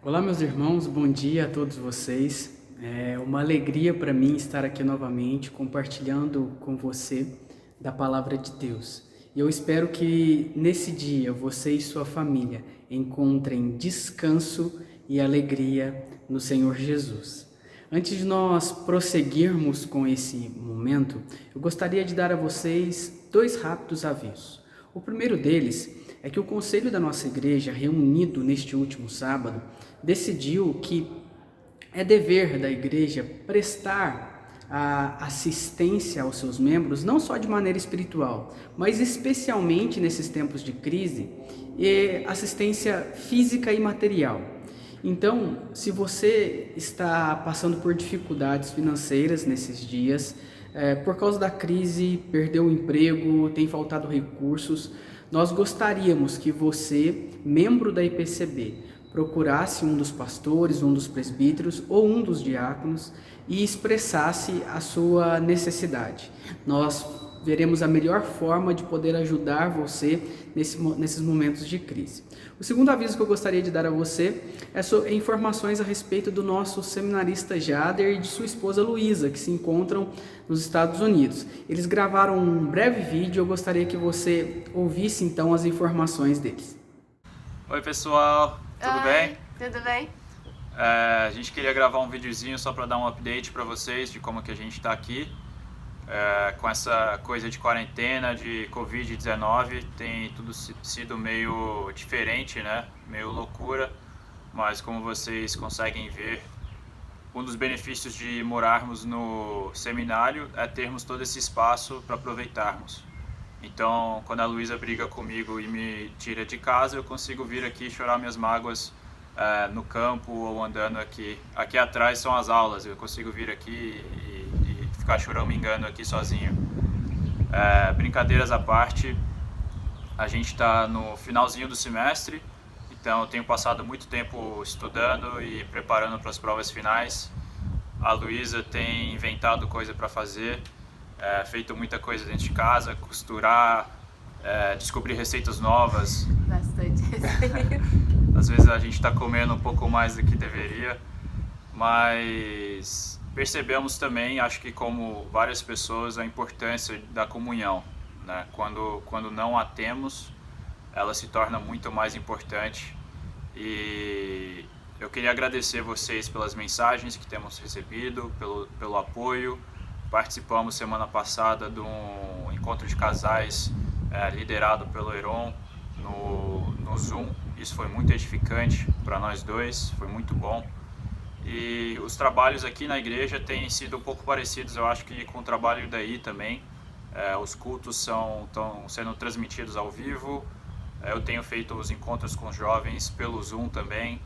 Olá, meus irmãos, bom dia a todos vocês. É uma alegria para mim estar aqui novamente compartilhando com você da palavra de Deus. E eu espero que nesse dia você e sua família encontrem descanso e alegria no Senhor Jesus. Antes de nós prosseguirmos com esse momento, eu gostaria de dar a vocês dois rápidos avisos. O primeiro deles é que o conselho da nossa igreja, reunido neste último sábado, decidiu que é dever da igreja prestar a assistência aos seus membros, não só de maneira espiritual, mas especialmente nesses tempos de crise, assistência física e material. Então, se você está passando por dificuldades financeiras nesses dias, por causa da crise, perdeu o emprego, tem faltado recursos, nós gostaríamos que você, membro da IPCB, procurasse um dos pastores, um dos presbíteros ou um dos diáconos e expressasse a sua necessidade. Nós veremos a melhor forma de poder ajudar você nesses momentos de crise. O segundo aviso que eu gostaria de dar a você é sobre informações a respeito do nosso seminarista Jader e de sua esposa Luísa, que se encontram nos Estados Unidos. Eles gravaram um breve vídeo, eu gostaria que você ouvisse então as informações deles. Oi pessoal, tudo bem? Tudo bem? A gente queria gravar um videozinho só para dar um update para vocês de como que a gente está aqui. Com essa coisa de quarentena, de Covid-19, tem tudo sido meio diferente, né? Meio loucura, mas como vocês conseguem ver, um dos benefícios de morarmos no seminário é termos todo esse espaço para aproveitarmos. Então, quando a Luísa briga comigo e me tira de casa, eu consigo vir aqui chorar minhas mágoas no campo ou andando aqui. Aqui atrás são as aulas, eu consigo vir aqui e ficar choramingando aqui sozinho. Brincadeiras à parte, a gente está no finalzinho do semestre, então eu tenho passado muito tempo estudando e preparando para as provas finais. A Luísa tem inventado coisa para fazer, feito muita coisa dentro de casa, costurar, descobrir receitas novas. Bastante. Às vezes a gente está comendo um pouco mais do que deveria, mas percebemos também, acho que como várias pessoas, a importância da comunhão, né? Quando não a temos, ela se torna muito mais importante. E eu queria agradecer vocês pelas mensagens que temos recebido, pelo apoio. Participamos semana passada de um encontro de casais liderado pelo Heron no Zoom. Isso foi muito edificante para nós dois, foi muito bom. E os trabalhos aqui na igreja têm sido um pouco parecidos, eu acho que com o trabalho daí também. Os cultos estão sendo transmitidos ao vivo. Eu tenho feito os encontros com os jovens pelo Zoom também,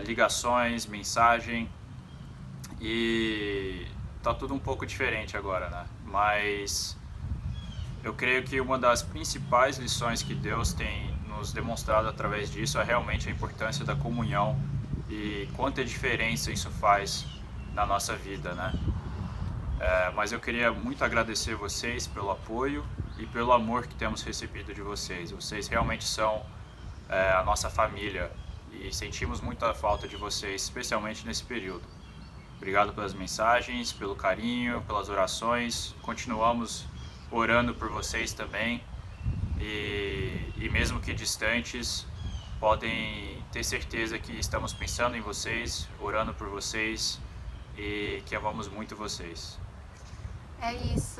ligações, mensagem, e tá tudo um pouco diferente agora, né? Mas eu creio que uma das principais lições que Deus tem nos demonstrado através disso é realmente a importância da comunhão e quanta diferença isso faz na nossa vida, né? Mas eu queria muito agradecer vocês pelo apoio e pelo amor que temos recebido de vocês. Vocês realmente são a nossa família e sentimos muita falta de vocês, especialmente nesse período. Obrigado pelas mensagens, pelo carinho, pelas orações. Continuamos orando por vocês também e mesmo que distantes, podem ter certeza que estamos pensando em vocês, orando por vocês e que amamos muito vocês. É isso,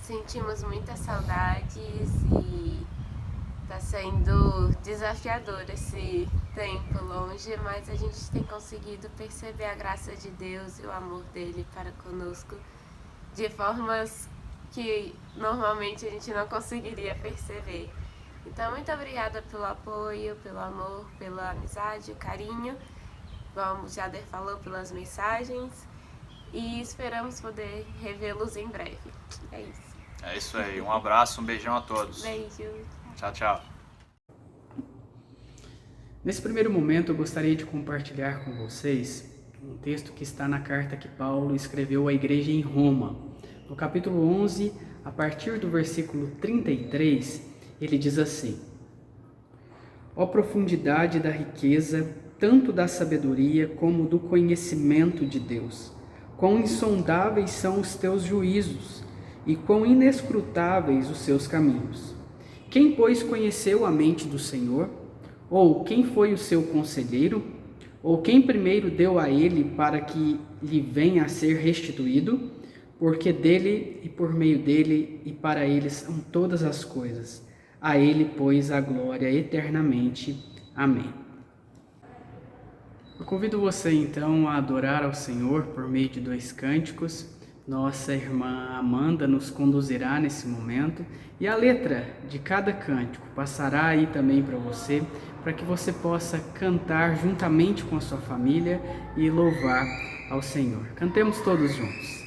sentimos muitas saudades e tá sendo desafiador esse tempo longe, mas a gente tem conseguido perceber a graça de Deus e o amor dele para conosco de formas que normalmente a gente não conseguiria perceber. Então, muito obrigada pelo apoio, pelo amor, pela amizade, o carinho, como o Jader falou, pelas mensagens, e esperamos poder revê-los em breve. É isso. É isso aí, um abraço, um beijão a todos. Beijo. Tchau, tchau. Nesse primeiro momento, eu gostaria de compartilhar com vocês um texto que está na carta que Paulo escreveu à igreja em Roma. No capítulo 11, a partir do versículo 33, ele diz assim: Ó profundidade da riqueza tanto da sabedoria como do conhecimento de Deus. Quão insondáveis são os teus juízos, e quão inescrutáveis os seus caminhos. Quem, pois, conheceu a mente do Senhor? Ou quem foi o seu conselheiro? Ou quem primeiro deu a ele para que lhe venha a ser restituído? Porque dele, e por meio dele, e para ele são todas as coisas. A ele, pois, a glória eternamente. Amém. Eu convido você, então, a adorar ao Senhor por meio de 2 cânticos. Nossa irmã Amanda nos conduzirá nesse momento e a letra de cada cântico passará aí também para você, para que você possa cantar juntamente com a sua família e louvar ao Senhor. Cantemos todos juntos.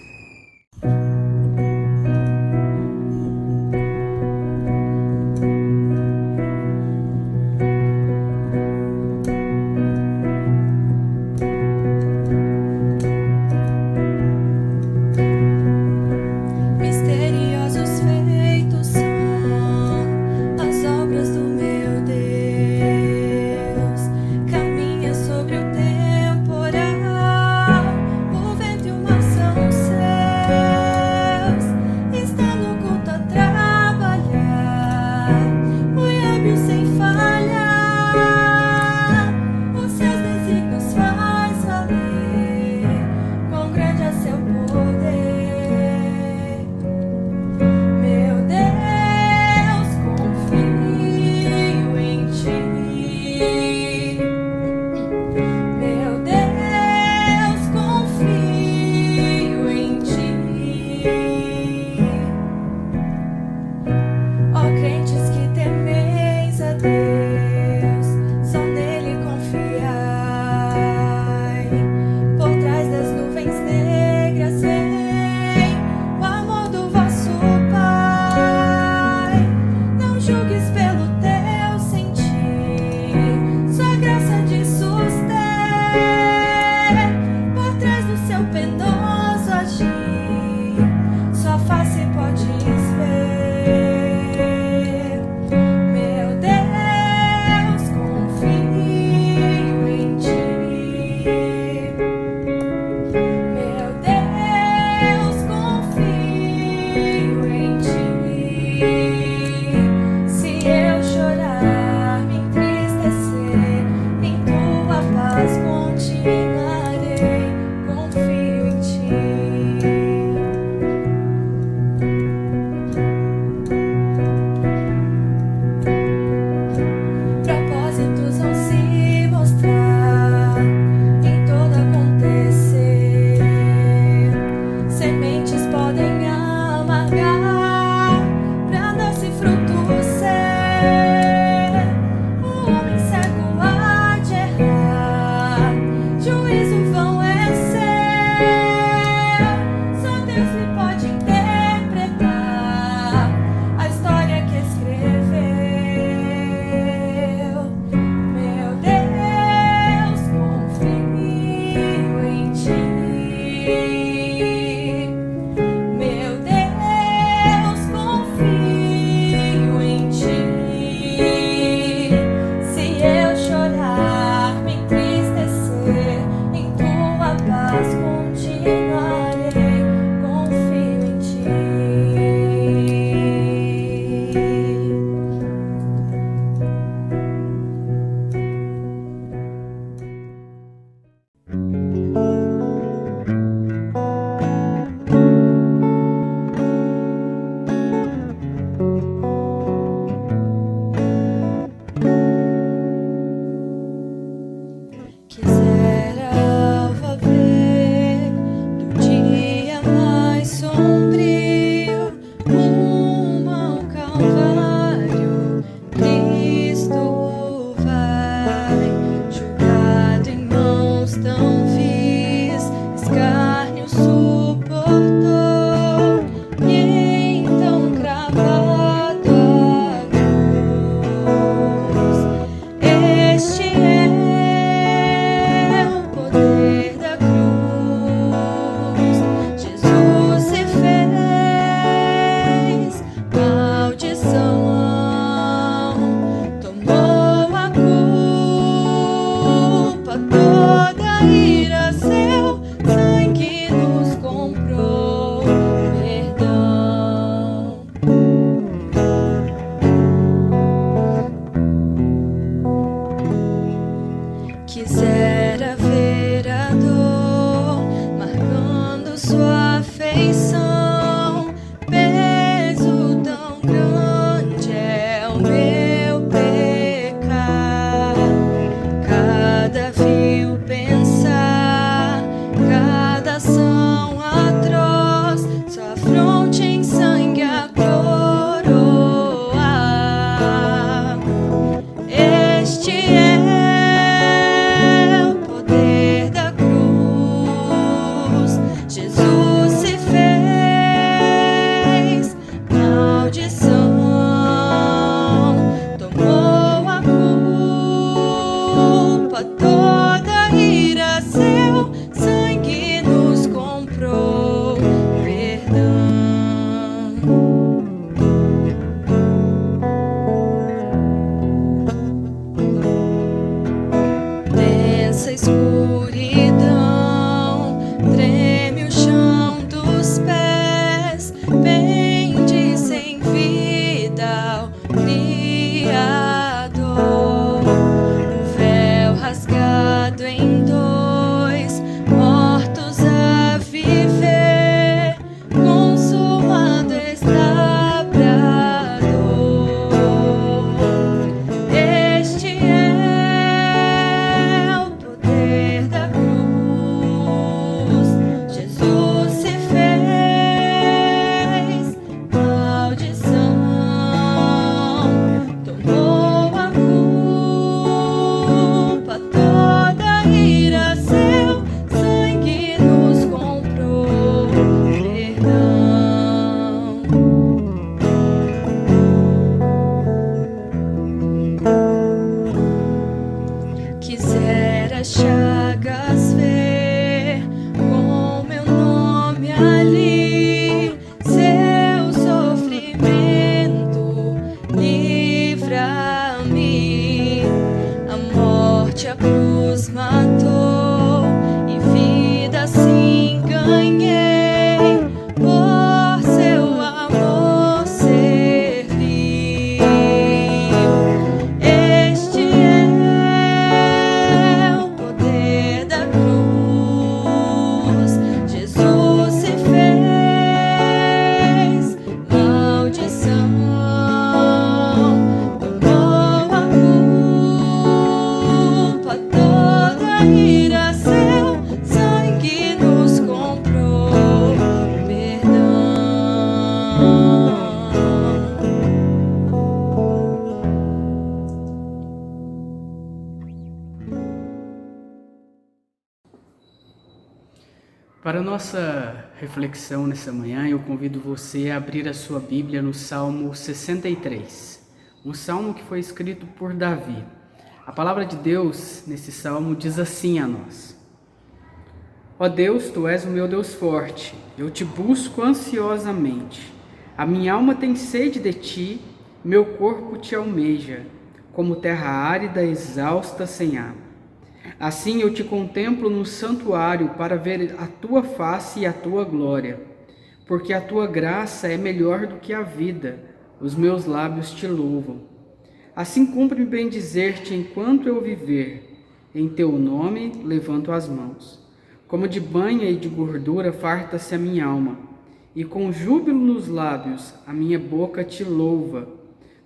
O vento e uma ação toda ira, seu sangue nos comprou perdão. Quisera ver a dor marcando sua afeição, peso tão grande é o meu pecar. Cada vil pensar, cada ação atroz, sua fronte em sangue a coroar. Este é o poder da cruz. Jesus se fez maldição, tomou a culpa, toda ira, seu sangue nos comprou perdão. Densa escuridão, treme o chão dos pés, pende sem vida ao Criador. O véu rasgado em dois, mortos a viver, consumado está pra dor. Este é o poder da cruz. Jesus se fez maldição, tomou a culpa, toda ira, seu sangue nos comprou perdão. Quisera chagas ver com meu nome ali, seu sofrimento livra-me. A morte a cruz matou e vida assim ganhei, por seu amor serviu. Este é o poder da cruz. Jesus se fez maldição, tomou a culpa, toda ira, seu sangue nos comprou perdão. Para a nossa reflexão nessa manhã, eu convido você a abrir a sua Bíblia no Salmo 63, um salmo que foi escrito por Davi. A palavra de Deus nesse salmo diz assim a nós: Ó Deus, Tu és o meu Deus forte, eu te busco ansiosamente. A minha alma tem sede de Ti, meu corpo te almeja, como terra árida, exausta, sem água. Assim eu te contemplo no santuário para ver a tua face e a tua glória, porque a tua graça é melhor do que a vida, os meus lábios te louvam. Assim cumpre-me bem dizer-te enquanto eu viver, em teu nome levanto as mãos. Como de banha e de gordura farta-se a minha alma, e com júbilo nos lábios a minha boca te louva,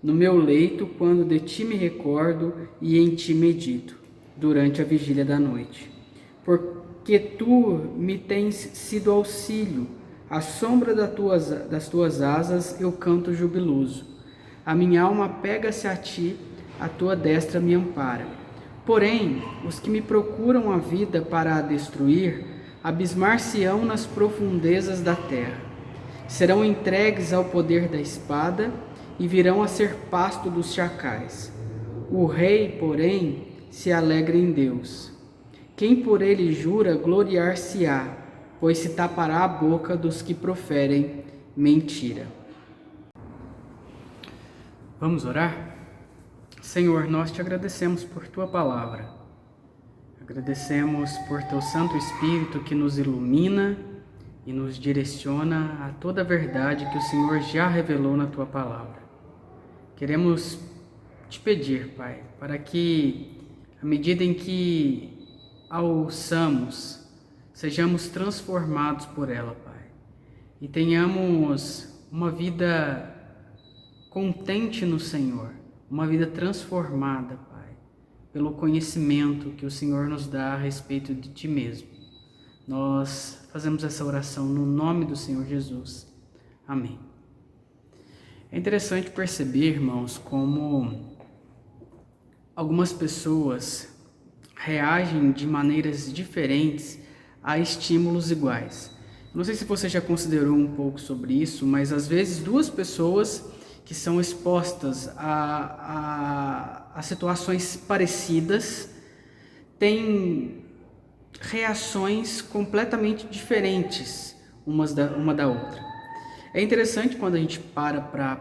no meu leito quando de ti me recordo e em ti medito, durante a vigília da noite. Porque tu me tens sido auxílio, à sombra das tuas asas eu canto jubiloso. A minha alma pega-se a ti, a tua destra me ampara. Porém, os que me procuram a vida para a destruir, abismar-se-ão nas profundezas da terra. Serão entregues ao poder da espada e virão a ser pasto dos chacais. O rei, porém, se alegra em Deus. Quem por ele jura, gloriar-se-á, pois se tapará a boca dos que proferem mentira. Vamos orar? Senhor, nós te agradecemos por tua palavra. Agradecemos por Teu Santo Espírito que nos ilumina e nos direciona a toda a verdade que o Senhor já revelou na Tua Palavra. Queremos Te pedir, Pai, para que, à medida em que a ouçamos, sejamos transformados por ela, Pai, e tenhamos uma vida contente no Senhor, uma vida transformada, Pai, pelo conhecimento que o Senhor nos dá a respeito de Ti mesmo. Nós fazemos essa oração no nome do Senhor Jesus. Amém. É interessante perceber, irmãos, como algumas pessoas reagem de maneiras diferentes a estímulos iguais. Não sei se você já considerou um pouco sobre isso, mas às vezes duas pessoas que são expostas a situações parecidas têm reações completamente diferentes uma da outra. É interessante quando a gente para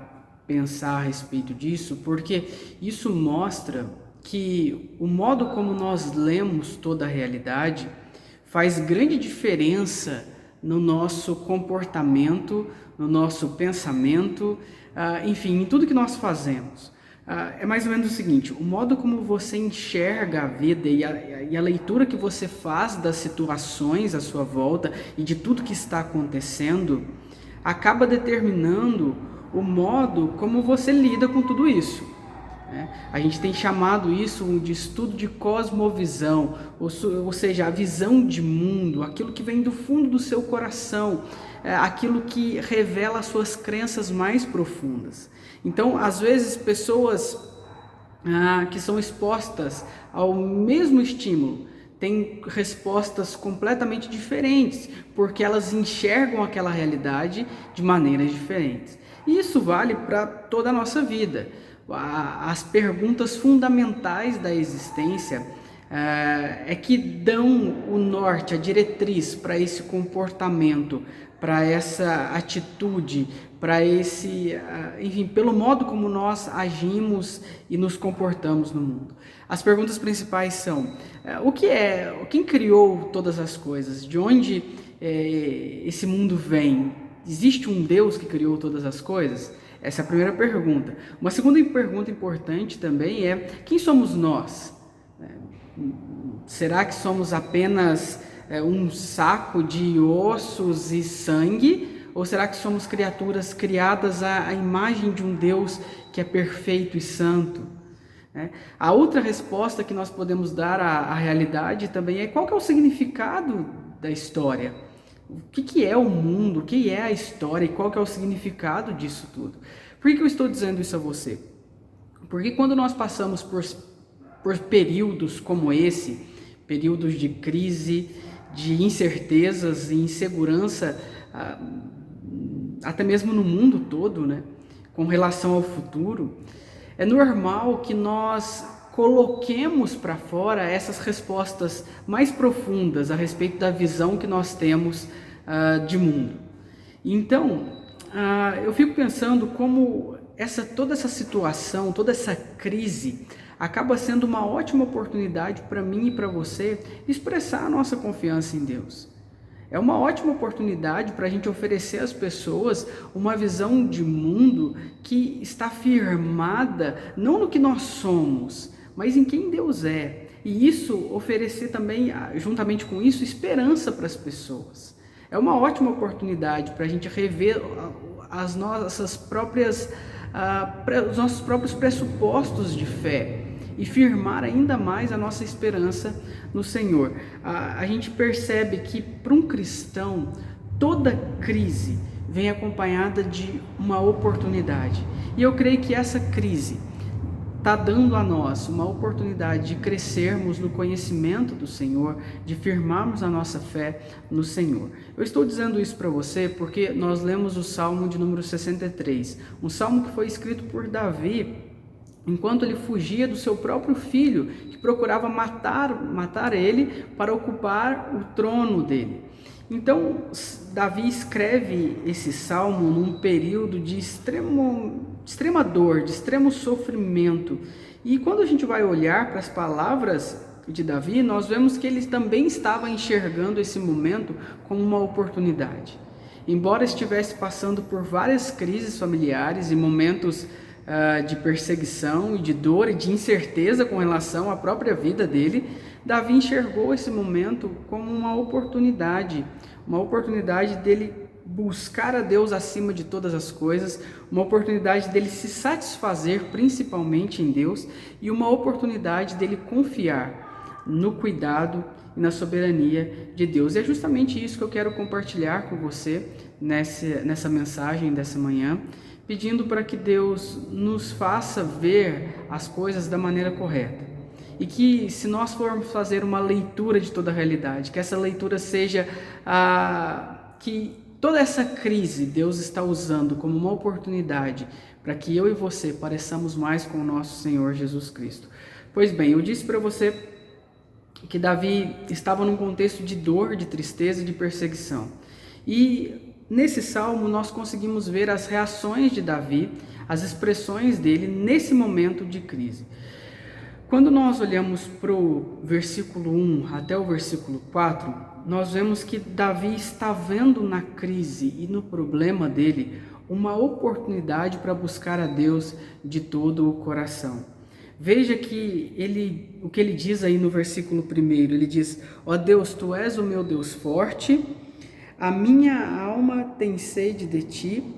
pensar a respeito disso, porque isso mostra que o modo como nós lemos toda a realidade faz grande diferença no nosso comportamento, no nosso pensamento, enfim, em tudo que nós fazemos. É mais ou menos o seguinte: o modo como você enxerga a vida e a leitura que você faz das situações à sua volta e de tudo que está acontecendo acaba determinando o modo como você lida com tudo isso. A gente tem chamado isso de estudo de cosmovisão, ou seja, a visão de mundo, aquilo que vem do fundo do seu coração, aquilo que revela as suas crenças mais profundas. Então, às vezes, pessoas que são expostas ao mesmo estímulo têm respostas completamente diferentes, porque elas enxergam aquela realidade de maneiras diferentes. E isso vale para toda a nossa vida. As perguntas fundamentais da existência é que dão o norte, a diretriz para esse comportamento, para essa atitude, para esse, enfim, pelo modo como nós agimos e nos comportamos no mundo. As perguntas principais são: quem criou todas as coisas? De onde esse mundo vem? Existe um Deus que criou todas as coisas? Essa é a primeira pergunta. Uma segunda pergunta importante também é: quem somos nós? Será que somos apenas um saco de ossos e sangue? Ou será que somos criaturas criadas à imagem de um Deus que é perfeito e santo? A outra resposta que nós podemos dar à realidade também é: qual que é o significado da história? O que é o mundo? O que é a história? E qual que é o significado disso tudo? Por que eu estou dizendo isso a você? Porque quando nós passamos por períodos como esse, períodos de crise, de incertezas e insegurança, até mesmo no mundo todo, com relação ao futuro, é normal que nós coloquemos para fora essas respostas mais profundas a respeito da visão que nós temos de mundo. Então, eu fico pensando como toda essa situação, toda essa crise acaba sendo uma ótima oportunidade para mim e para você expressar a nossa confiança em Deus. É uma ótima oportunidade para a gente oferecer às pessoas uma visão de mundo que está firmada não no que nós somos, mas em quem Deus é. E isso oferecer também, juntamente com isso, esperança para as pessoas. É uma ótima oportunidade para a gente rever os nossos próprios pressupostos de fé e firmar ainda mais a nossa esperança no Senhor. A gente percebe que para um cristão toda crise vem acompanhada de uma oportunidade. E eu creio que essa crise está dando a nós uma oportunidade de crescermos no conhecimento do Senhor, de firmarmos a nossa fé no Senhor. Eu estou dizendo isso para você porque nós lemos o Salmo de número 63, um salmo que foi escrito por Davi enquanto ele fugia do seu próprio filho, que procurava matar ele para ocupar o trono dele. Então, Davi escreve esse salmo num período de extrema dor, de extremo sofrimento. E quando a gente vai olhar para as palavras de Davi, nós vemos que ele também estava enxergando esse momento como uma oportunidade. Embora estivesse passando por várias crises familiares e momentos de perseguição e de dor e de incerteza com relação à própria vida dele, Davi enxergou esse momento como uma oportunidade dele buscar a Deus acima de todas as coisas, uma oportunidade dele se satisfazer principalmente em Deus e uma oportunidade dele confiar no cuidado e na soberania de Deus. E é justamente isso que eu quero compartilhar com você nessa mensagem dessa manhã, pedindo para que Deus nos faça ver as coisas da maneira correta. E que, se nós formos fazer uma leitura de toda a realidade, que essa leitura seja que toda essa crise Deus está usando como uma oportunidade para que eu e você pareçamos mais com o nosso Senhor Jesus Cristo. Pois bem, eu disse para você que Davi estava num contexto de dor, de tristeza e de perseguição. E nesse salmo nós conseguimos ver as reações de Davi, as expressões dele nesse momento de crise. Quando nós olhamos para o versículo 1 até o versículo 4, nós vemos que Davi está vendo na crise e no problema dele uma oportunidade para buscar a Deus de todo o coração. Veja que o que ele diz aí no versículo 1, ele diz: ó Deus, tu és o meu Deus forte, a minha alma tem sede de ti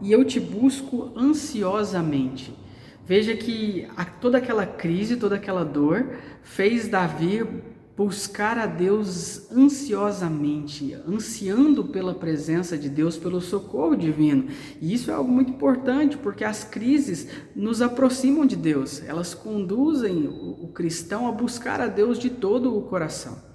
e eu te busco ansiosamente. Veja que toda aquela crise, toda aquela dor fez Davi buscar a Deus ansiosamente, ansiando pela presença de Deus, pelo socorro divino. E isso é algo muito importante, porque as crises nos aproximam de Deus, elas conduzem o cristão a buscar a Deus de todo o coração.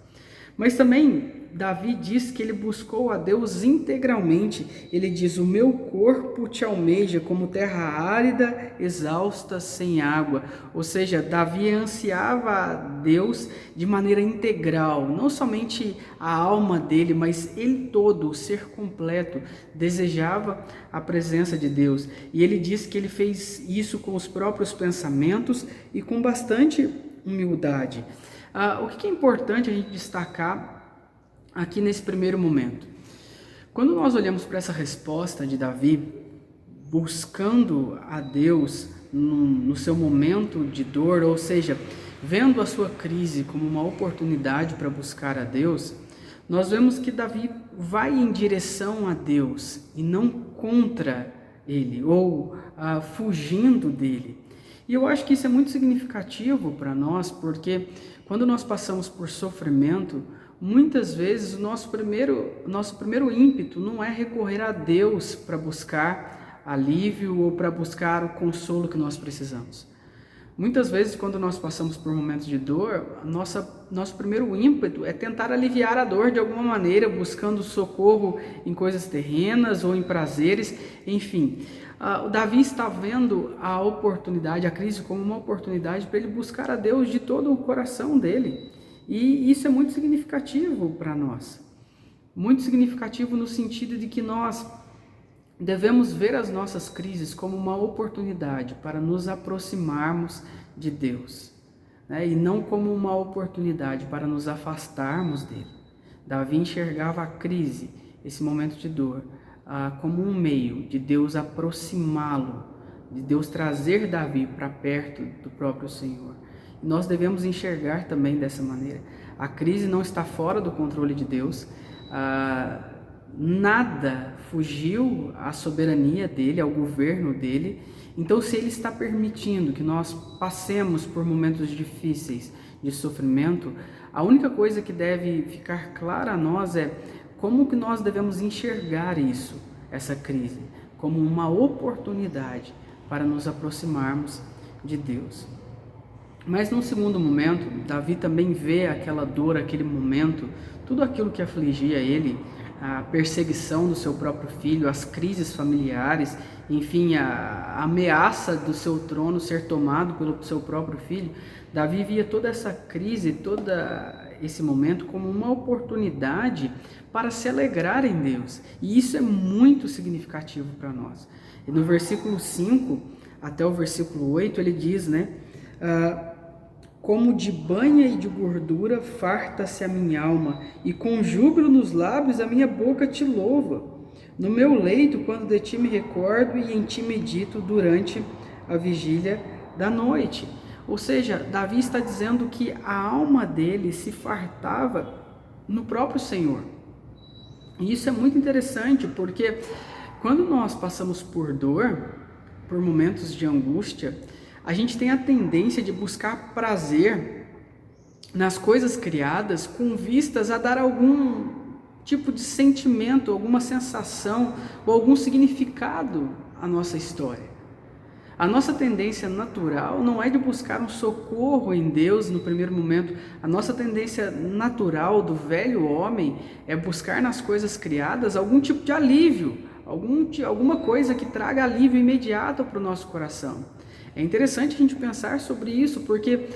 Mas também Davi diz que ele buscou a Deus integralmente. Ele diz: o meu corpo te almeja como terra árida, exausta, sem água. Ou seja, Davi ansiava a Deus de maneira integral, não somente a alma dele, mas ele todo, o ser completo, desejava a presença de Deus. E ele diz que ele fez isso com os próprios pensamentos e com bastante humildade. O que é importante a gente destacar aqui nesse primeiro momento? Quando nós olhamos para essa resposta de Davi, buscando a Deus no seu momento de dor, ou seja, vendo a sua crise como uma oportunidade para buscar a Deus, nós vemos que Davi vai em direção a Deus e não contra ele, ou fugindo dele. E eu acho que isso é muito significativo para nós, porque quando nós passamos por sofrimento, muitas vezes o nosso primeiro ímpeto não é recorrer a Deus para buscar alívio ou para buscar o consolo que nós precisamos. Muitas vezes, quando nós passamos por momentos de dor, nosso primeiro ímpeto é tentar aliviar a dor de alguma maneira, buscando socorro em coisas terrenas ou em prazeres, enfim. O Davi está vendo a oportunidade, a crise como uma oportunidade para ele buscar a Deus de todo o coração dele. E isso é muito significativo para nós. Muito significativo no sentido de que nós devemos ver as nossas crises como uma oportunidade para nos aproximarmos de Deus, né? E não como uma oportunidade para nos afastarmos dele. Davi enxergava a crise, esse momento de dor, como um meio de Deus aproximá-lo, de Deus trazer Davi para perto do próprio Senhor. E nós devemos enxergar também dessa maneira. A crise não está fora do controle de Deus, nada fugiu à soberania dele, ao governo dele. Então, se ele está permitindo que nós passemos por momentos difíceis de sofrimento, a única coisa que deve ficar clara a nós é como que nós devemos enxergar isso, essa crise, como uma oportunidade para nos aproximarmos de Deus. Mas num segundo momento, Davi também vê aquela dor, aquele momento, tudo aquilo que afligia ele, a perseguição do seu próprio filho, as crises familiares, enfim, a ameaça do seu trono ser tomado pelo seu próprio filho. Davi via toda essa crise, todo esse momento como uma oportunidade para se alegrar em Deus. E isso é muito significativo para nós. E no versículo 5 até o versículo 8 ele diz, né? Como de banha e de gordura farta-se a minha alma, e com júbilo nos lábios a minha boca te louva. No meu leito, quando de ti me recordo, e em ti medito durante a vigília da noite. Ou seja, Davi está dizendo que a alma dele se fartava no próprio Senhor. E isso é muito interessante, porque quando nós passamos por dor, por momentos de angústia, a gente tem a tendência de buscar prazer nas coisas criadas com vistas a dar algum tipo de sentimento, alguma sensação ou algum significado à nossa história. A nossa tendência natural não é de buscar um socorro em Deus no primeiro momento. A nossa tendência natural do velho homem é buscar nas coisas criadas algum tipo de alívio, alguma coisa que traga alívio imediato para o nosso coração. É interessante a gente pensar sobre isso, porque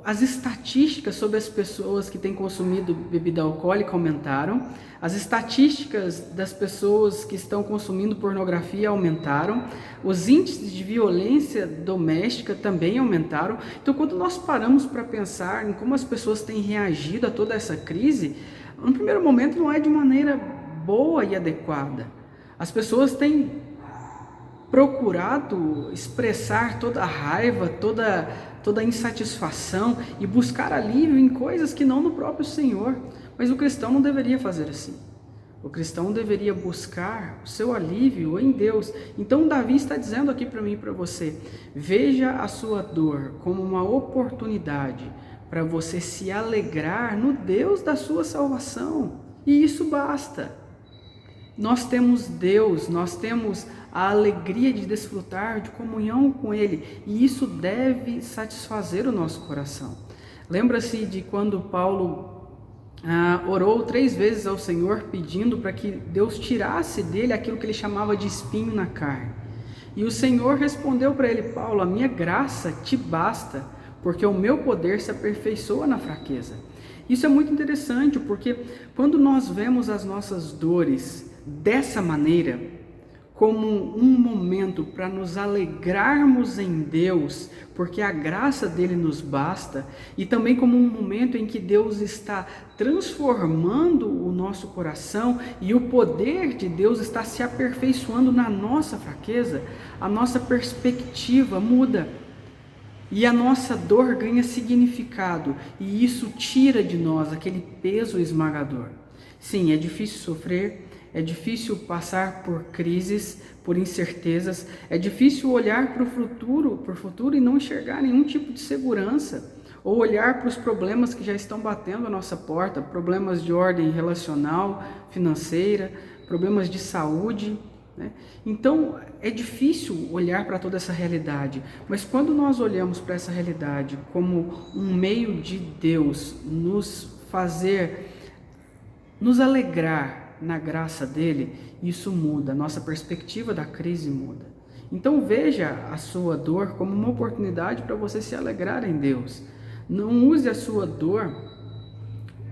as estatísticas sobre as pessoas que têm consumido bebida alcoólica aumentaram, as estatísticas das pessoas que estão consumindo pornografia aumentaram, os índices de violência doméstica também aumentaram. Então, quando nós paramos para pensar em como as pessoas têm reagido a toda essa crise, no primeiro momento não é de maneira boa e adequada. As pessoas têm procurado expressar toda a raiva, toda a insatisfação e buscar alívio em coisas que não no próprio Senhor. Mas o cristão não deveria fazer assim. O cristão deveria buscar o seu alívio em Deus. Então Davi está dizendo aqui para mim e para você: veja a sua dor como uma oportunidade para você se alegrar no Deus da sua salvação. E isso basta. Nós temos Deus, nós temos a alegria de desfrutar de comunhão com Ele, e isso deve satisfazer o nosso coração. Lembra-se de quando Paulo orou 3 vezes ao Senhor pedindo para que Deus tirasse dele aquilo que ele chamava de espinho na carne. E o Senhor respondeu para ele: Paulo, a minha graça te basta, porque o meu poder se aperfeiçoa na fraqueza. Isso é muito interessante, porque quando nós vemos as nossas dores dessa maneira, como um momento para nos alegrarmos em Deus, porque a graça dele nos basta, e também como um momento em que Deus está transformando o nosso coração e o poder de Deus está se aperfeiçoando na nossa fraqueza, a nossa perspectiva muda e a nossa dor ganha significado, e isso tira de nós aquele peso esmagador. Sim, é difícil sofrer, é difícil passar por crises, por incertezas, é difícil olhar para o futuro e não enxergar nenhum tipo de segurança, ou olhar para os problemas que já estão batendo à nossa porta, problemas de ordem relacional, financeira, problemas de saúde, né? Então é difícil olhar para toda essa realidade, mas quando nós olhamos para essa realidade como um meio de Deus nos alegrar na graça dele, isso muda, a nossa perspectiva da crise muda. Então veja a sua dor como uma oportunidade para você se alegrar em Deus. Não use a sua dor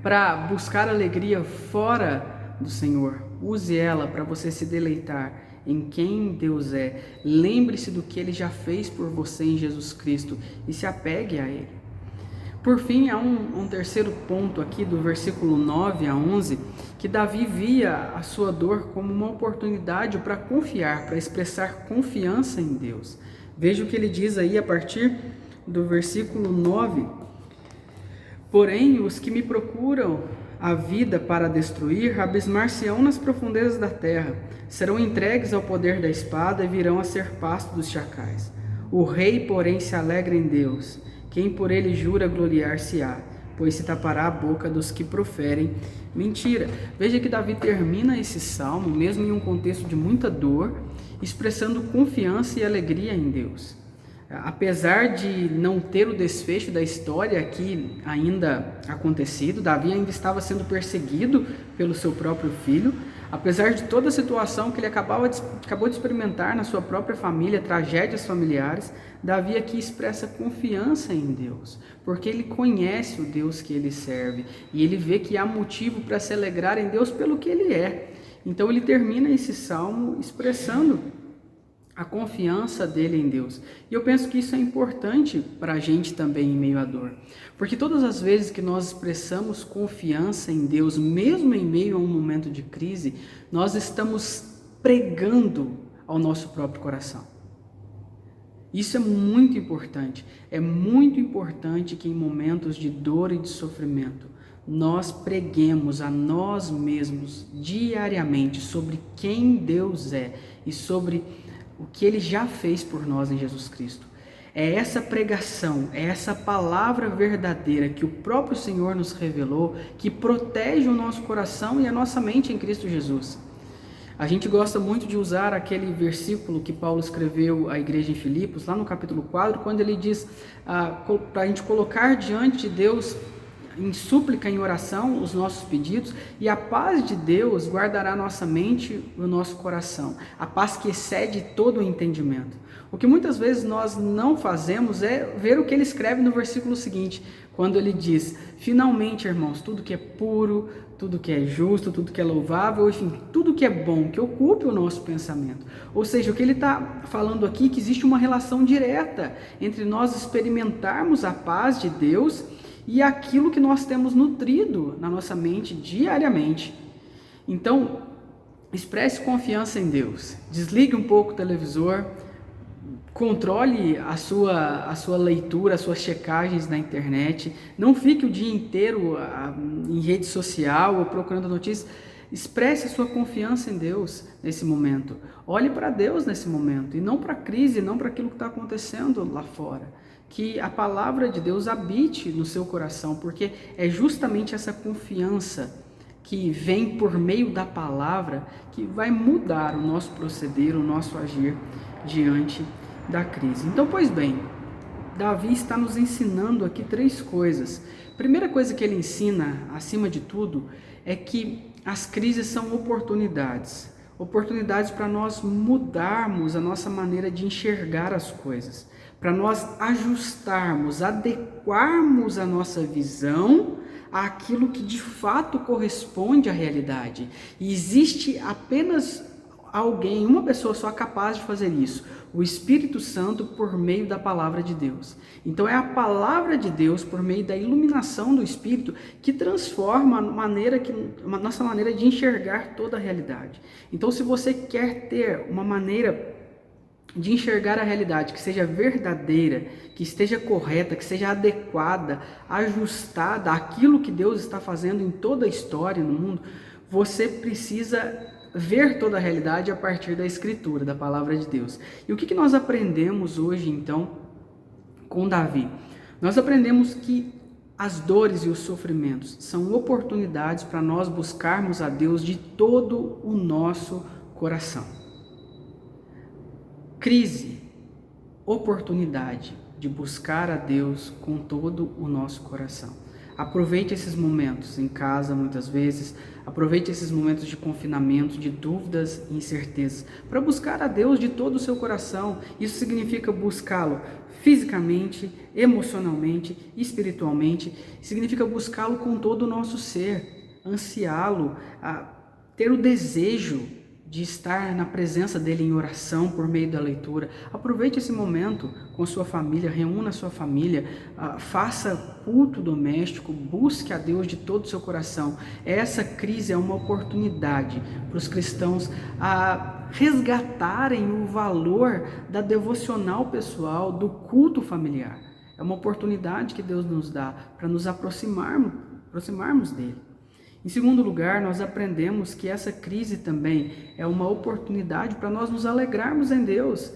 para buscar alegria fora do Senhor. Use ela para você se deleitar em quem Deus é. Lembre-se do que Ele já fez por você em Jesus Cristo e se apegue a Ele. Por fim, há um terceiro ponto aqui do versículo 9 a 11, que Davi via a sua dor como uma oportunidade para confiar, para expressar confiança em Deus. Veja o que ele diz aí a partir do versículo 9. Porém, os que me procuram a vida para destruir, abismar-se-ão nas profundezas da terra, serão entregues ao poder da espada e virão a ser pasto dos chacais. O rei, porém, se alegra em Deus. Quem por ele jura gloriar-se-á, pois se tapará a boca dos que proferem mentira. Veja que Davi termina esse salmo, mesmo em um contexto de muita dor, expressando confiança e alegria em Deus. Apesar de não ter o desfecho da história aqui ainda acontecido, Davi ainda estava sendo perseguido pelo seu próprio filho. Apesar de toda a situação que ele acabou de experimentar na sua própria família, tragédias familiares, Davi aqui expressa confiança em Deus, porque ele conhece o Deus que ele serve e ele vê que há motivo para se alegrar em Deus pelo que ele é. Então ele termina esse salmo expressando a confiança dele em Deus. E eu penso que isso é importante para a gente também em meio à dor. Porque todas as vezes que nós expressamos confiança em Deus, mesmo em meio a um momento de crise, nós estamos pregando ao nosso próprio coração. Isso é muito importante. É muito importante que em momentos de dor e de sofrimento, nós preguemos a nós mesmos diariamente sobre quem Deus é e sobre o que Ele já fez por nós em Jesus Cristo. É essa pregação, é essa palavra verdadeira que o próprio Senhor nos revelou, que protege o nosso coração e a nossa mente em Cristo Jesus. A gente gosta muito de usar aquele versículo que Paulo escreveu à igreja em Filipos, lá no capítulo 4, quando ele diz para a gente colocar diante de Deus em súplica, em oração, os nossos pedidos, e a paz de Deus guardará nossa mente e o nosso coração, a paz que excede todo o entendimento. O que muitas vezes nós não fazemos é ver o que ele escreve no versículo seguinte, quando ele diz: finalmente, irmãos, tudo que é puro, tudo que é justo, tudo que é louvável, enfim, tudo que é bom, que ocupe o nosso pensamento. Ou seja, o que ele está falando aqui é que existe uma relação direta entre nós experimentarmos a paz de Deus e aquilo que nós temos nutrido na nossa mente diariamente. Então, expresse confiança em Deus, desligue um pouco o televisor, controle a sua leitura, as suas checagens na internet, não fique o dia inteiro em rede social ou procurando notícias. Expresse a sua confiança em Deus nesse momento, olhe para Deus nesse momento, e não para a crise, não para aquilo que está acontecendo lá fora. Que a palavra de Deus habite no seu coração, porque é justamente essa confiança que vem por meio da palavra que vai mudar o nosso proceder, o nosso agir diante da crise. Então, pois bem, Davi está nos ensinando aqui 3 coisas. Primeira coisa que ele ensina, acima de tudo, é que as crises são oportunidades para nós mudarmos a nossa maneira de enxergar as coisas, para nós ajustarmos, adequarmos a nossa visão àquilo que de fato corresponde à realidade. E existe apenas alguém, uma pessoa só capaz de fazer isso: o Espírito Santo, por meio da palavra de Deus. Então é a palavra de Deus, por meio da iluminação do Espírito, que transforma a nossa maneira de enxergar toda a realidade. Então, se você quer ter uma maneira de enxergar a realidade que seja verdadeira, que esteja correta, que seja adequada, ajustada àquilo que Deus está fazendo em toda a história no mundo, você precisa ver toda a realidade a partir da Escritura, da palavra de Deus. E o que nós aprendemos hoje, então, com Davi? Nós aprendemos que as dores e os sofrimentos são oportunidades para nós buscarmos a Deus de todo o nosso coração. Crise, oportunidade de buscar a Deus com todo o nosso coração. Aproveite esses momentos em casa, muitas vezes, aproveite esses momentos de confinamento, de dúvidas e incertezas, para buscar a Deus de todo o seu coração. Isso significa buscá-lo fisicamente, emocionalmente, espiritualmente, significa buscá-lo com todo o nosso ser, ansiá-lo, ter o desejo de estar na presença dele em oração por meio da leitura. Aproveite esse momento com sua família, reúna sua família, faça culto doméstico, busque a Deus de todo o seu coração. Essa crise é uma oportunidade para os cristãos a resgatarem o valor da devocional pessoal, do culto familiar. É uma oportunidade que Deus nos dá para nos aproximarmos dele. Em segundo lugar, nós aprendemos que essa crise também é uma oportunidade para nós nos alegrarmos em Deus.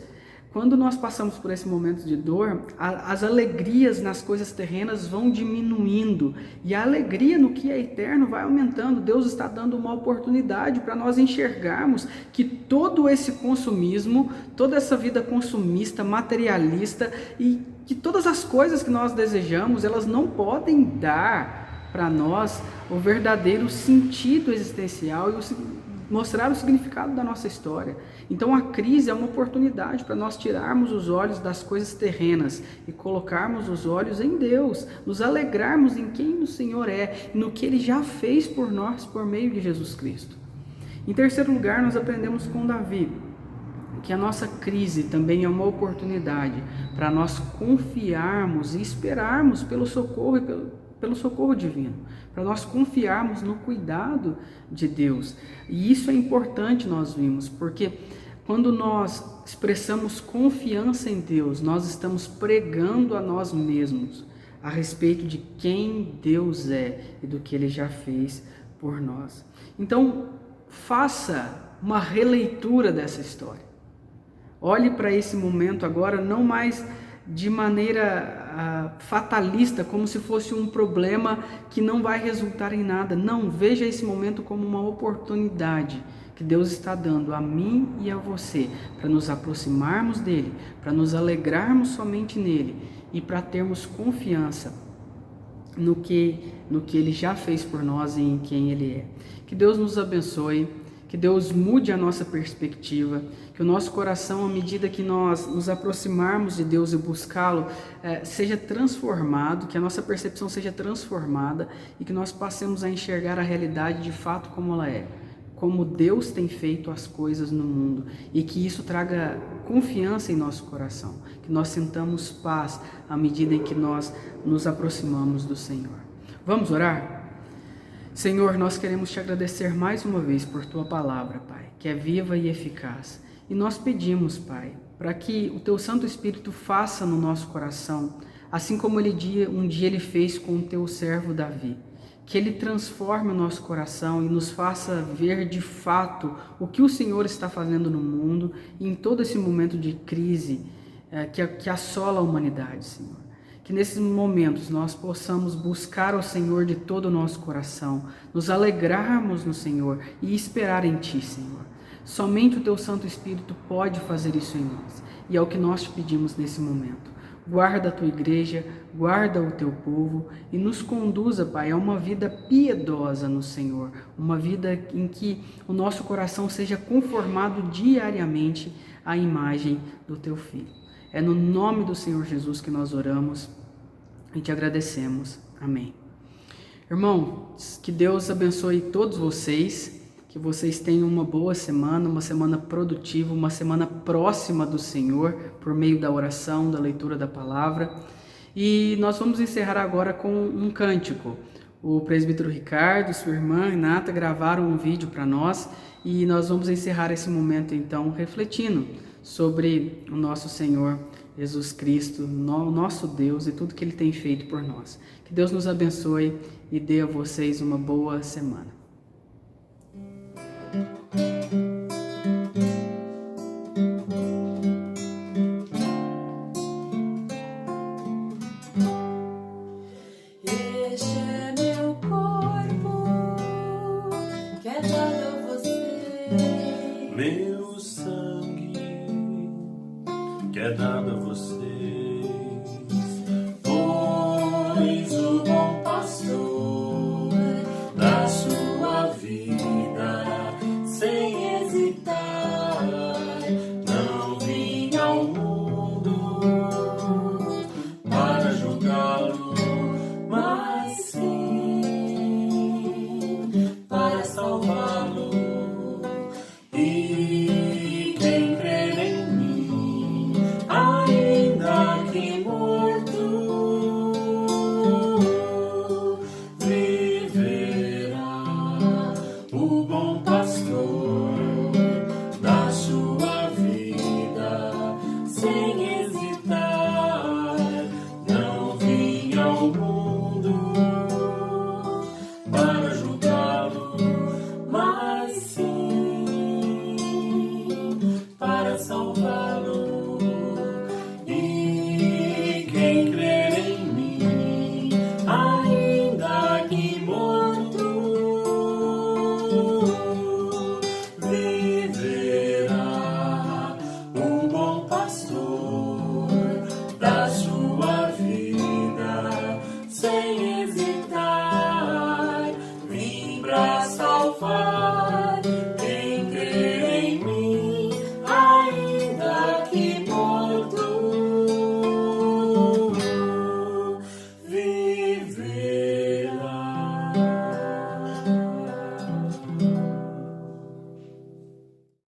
Quando nós passamos por esse momento de dor, as alegrias nas coisas terrenas vão diminuindo e a alegria no que é eterno vai aumentando. Deus está dando uma oportunidade para nós enxergarmos que todo esse consumismo, toda essa vida consumista, materialista e que todas as coisas que nós desejamos, elas não podem dar para nós o verdadeiro sentido existencial e mostrar o significado da nossa história. Então a crise é uma oportunidade para nós tirarmos os olhos das coisas terrenas e colocarmos os olhos em Deus, nos alegrarmos em quem o Senhor é, no que Ele já fez por nós por meio de Jesus Cristo. Em terceiro lugar, nós aprendemos com Davi que a nossa crise também é uma oportunidade para nós confiarmos e esperarmos pelo socorro e pelo socorro divino, para nós confiarmos no cuidado de Deus. E isso é importante, nós vimos, porque quando nós expressamos confiança em Deus, nós estamos pregando a nós mesmos a respeito de quem Deus é e do que Ele já fez por nós. Então, faça uma releitura dessa história. Olhe para esse momento agora não mais de maneira fatalista, como se fosse um problema que não vai resultar em nada. Não, veja esse momento como uma oportunidade que Deus está dando a mim e a você, para nos aproximarmos dEle, para nos alegrarmos somente nele e para termos confiança no que Ele já fez por nós e em quem Ele é. Que Deus nos abençoe, que Deus mude a nossa perspectiva, que o nosso coração, à medida que nós nos aproximarmos de Deus e buscá-lo, seja transformado, que a nossa percepção seja transformada e que nós passemos a enxergar a realidade de fato como ela é, como Deus tem feito as coisas no mundo, e que isso traga confiança em nosso coração, que nós sintamos paz à medida em que nós nos aproximamos do Senhor. Vamos orar? Senhor, nós queremos te agradecer mais uma vez por tua palavra, Pai, que é viva e eficaz. E nós pedimos, Pai, para que o teu Santo Espírito faça no nosso coração, assim como um dia ele fez com o teu servo Davi, que ele transforme o nosso coração e nos faça ver de fato o que o Senhor está fazendo no mundo e em todo esse momento de crise que assola a humanidade, Senhor. Que nesses momentos nós possamos buscar o Senhor de todo o nosso coração, nos alegrarmos no Senhor e esperar em Ti, Senhor. Somente o Teu Santo Espírito pode fazer isso em nós, e é o que nós te pedimos nesse momento. Guarda a Tua igreja, guarda o Teu povo e nos conduza, Pai, a uma vida piedosa no Senhor, uma vida em que o nosso coração seja conformado diariamente à imagem do Teu Filho. É no nome do Senhor Jesus que nós oramos e te agradecemos. Amém. Irmãos, que Deus abençoe todos vocês, que vocês tenham uma boa semana, uma semana produtiva, uma semana próxima do Senhor, por meio da oração, da leitura da palavra. E nós vamos encerrar agora com um cântico. O presbítero Ricardo e sua irmã Renata gravaram um vídeo para nós e nós vamos encerrar esse momento então refletindo sobre o nosso Senhor Jesus Cristo, nosso Deus e tudo que Ele tem feito por nós. Que Deus nos abençoe e dê a vocês uma boa semana.